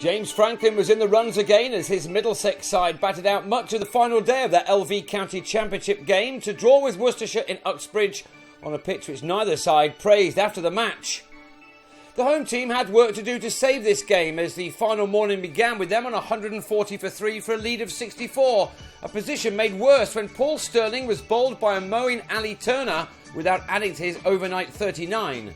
James Franklin was in the runs again as his Middlesex side batted out much of the final day of their LV County Championship game to draw with Worcestershire in Uxbridge on a pitch which neither side praised after the match. The home team had work to do to save this game as the final morning began with them on 140 for 3 for a lead of 64, a position made worse when Paul Sterling was bowled by a mowing Ali Turner without adding to his overnight 39.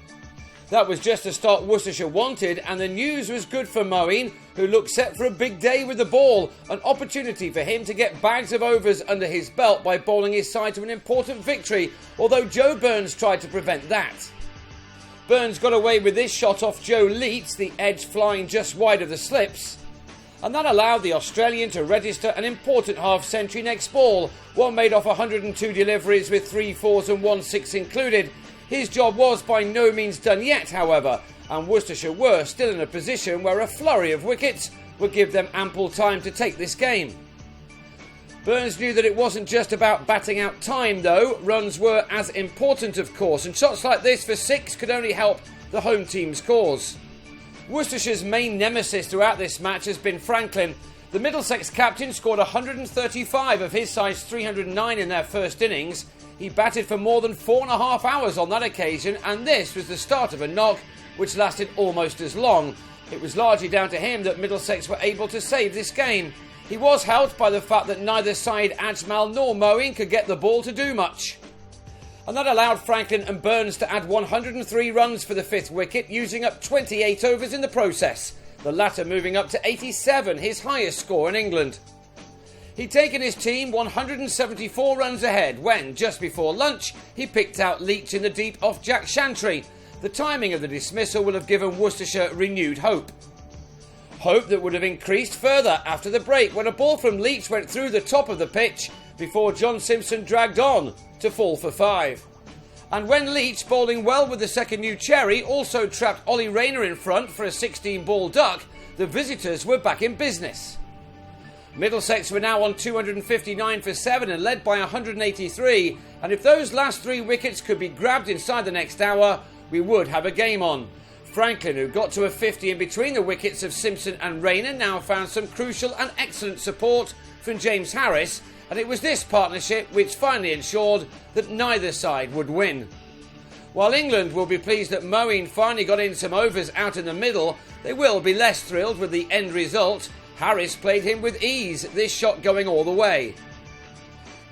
That was just the start Worcestershire wanted, and the news was good for Moeen, who looked set for a big day with the ball, an opportunity for him to get bags of overs under his belt by bowling his side to an important victory, although Joe Burns tried to prevent that. Burns got away with this shot off Joe Leach, the edge flying just wide of the slips, and that allowed the Australian to register an important half-century next ball, one made off 102 deliveries with 3 4s and 1 6 included. His job was by no means done yet, however, and Worcestershire were still in a position where a flurry of wickets would give them ample time to take this game. Burns knew that it wasn't just about batting out time though, runs were as important of course, and shots like this for 6 could only help the home team's cause. Worcestershire's main nemesis throughout this match has been Franklin. The Middlesex captain scored 135 of his side's 309 in their first innings. He batted for more than 4.5 hours on that occasion, and this was the start of a knock which lasted almost as long. It was largely down to him that Middlesex were able to save this game. He was helped by the fact that neither side, Ajmal nor Moeen, could get the ball to do much. And that allowed Franklin and Burns to add 103 runs for the 5th wicket, using up 28 overs in the process, the latter moving up to 87, his highest score in England. He'd taken his team 174 runs ahead when, just before lunch, he picked out Leach in the deep off Jack Chantry. The timing of the dismissal will have given Worcestershire renewed hope. Hope that would have increased further after the break when a ball from Leach went through the top of the pitch before John Simpson dragged on to fall for 5. And when Leach, bowling well with the second new cherry, also trapped Ollie Rayner in front for a 16-ball duck, the visitors were back in business. Middlesex were now on 259 for 7 and led by 183, and if those last 3 wickets could be grabbed inside the next hour, we would have a game on. Franklin, who got to a 50 in between the wickets of Simpson and Rayner, now found some crucial and excellent support from James Harris, and it was this partnership which finally ensured that neither side would win. While England will be pleased that Moeen finally got in some overs out in the middle, they will be less thrilled with the end result. Harris played him with ease, this shot going all the way.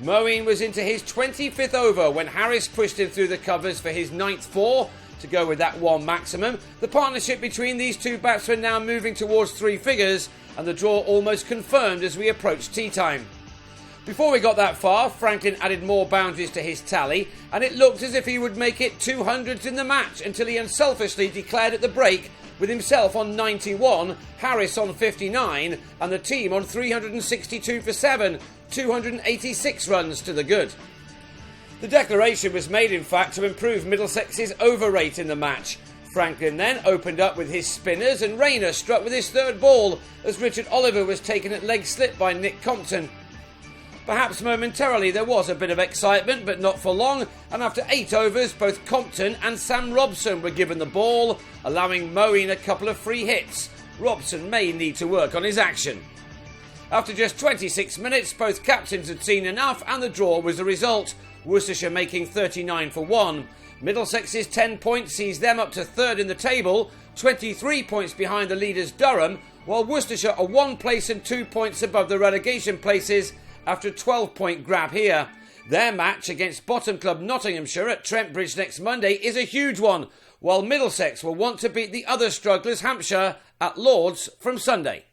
Moeen was into his 25th over when Harris pushed him through the covers for his 9th 4 to go with that 1 maximum. The partnership between these two batsmen now moving towards 3 figures, and the draw almost confirmed as we approached tea time. Before we got that far, Franklin added more boundaries to his tally, and it looked as if he would make it 200s in the match until he unselfishly declared at the break, with himself on 91, Harris on 59, and the team on 362 for 7, 286 runs to the good. The declaration was made, in fact, to improve Middlesex's over rate in the match. Franklin then opened up with his spinners, and Rayner struck with his 3rd ball as Richard Oliver was taken at leg slip by Nick Compton. Perhaps momentarily there was a bit of excitement, but not for long, and after 8 overs both Compton and Sam Robson were given the ball, allowing Moeen a couple of free hits. Robson may need to work on his action. After just 26 minutes, both captains had seen enough, and the draw was the result, Worcestershire making 39 for 1. Middlesex's 10 points sees them up to 3rd in the table, 23 points behind the leaders Durham, while Worcestershire are 1 place and 2 points above the relegation places after a 12-point grab here. Their match against bottom club Nottinghamshire at Trent Bridge next Monday is a huge one, while Middlesex will want to beat the other strugglers Hampshire at Lord's from Sunday.